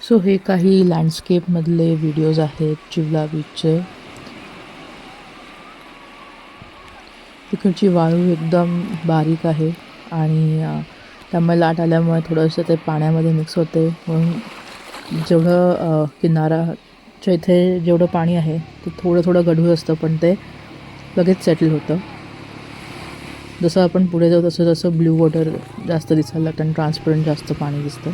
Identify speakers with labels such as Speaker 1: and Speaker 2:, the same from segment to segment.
Speaker 1: So हे काही लँडस्केपमधले videos आहेत चिवला बीचचे. तिकडची वाळू एकदम बारीक आहे आणि त्यामुळे लाट आल्यामुळे थोडंसं ते पाण्यामध्ये मिक्स होते. म्हणून जेवढं किनाराच्या इथे जेवढं पाणी आहे ते थोडं थोडं गढूळ असतं, पण ते लगेच सेटल होतं. जसं आपण पुढे जाऊ तसं तसं ब्ल्यू वॉटर जास्त दिसायला लागतं आणि ट्रान्सपरंट जास्त पाणी दिसतं.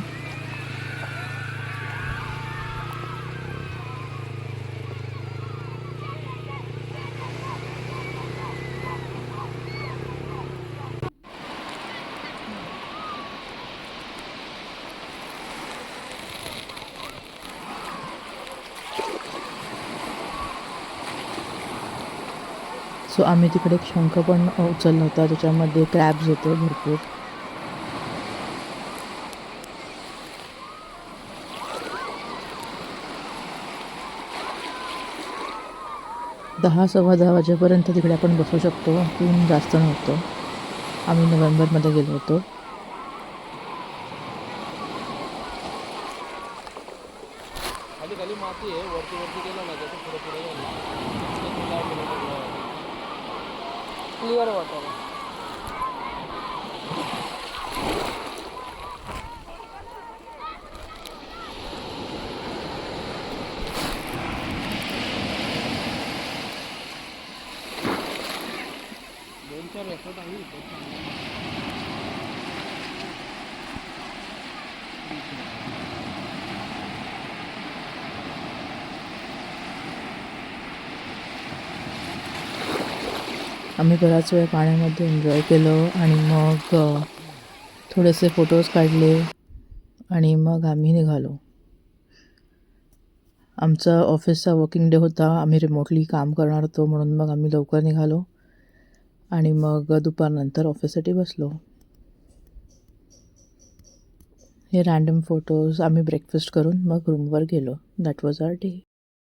Speaker 1: सो आम्ही तिकडे एक शंख पण उचलला होता, त्याच्यामध्ये क्रॅब्स होते भरपूर. दहा 10:15 वाजेपर्यंत तिकडे आपण बसू शकतो. ऊन जास्त नव्हतं. आम्ही नोव्हेंबरमध्ये गेलो होतो.
Speaker 2: खाली खाली माती आहे, वरती वरती गेला ना जसं पुढे पुढे क्लिअर वॉटर आहे. दोन चार रेसॉर्ट आहे इथे.
Speaker 1: आम्ही बराच वेळ पाण्यामध्ये एन्जॉय केलं आणि मग थोडेसे फोटोज काढले आणि मग आम्ही निघालो. आमचा ऑफिसचा वर्किंग डे होता. आम्ही रिमोटली काम करणार होतो, म्हणून मग आम्ही लवकर निघालो आणि मग दुपारनंतर ऑफिससाठी बसलो. हे रँडम फोटोज. आम्ही ब्रेकफास्ट करून मग रूमवर गेलो. That was our day.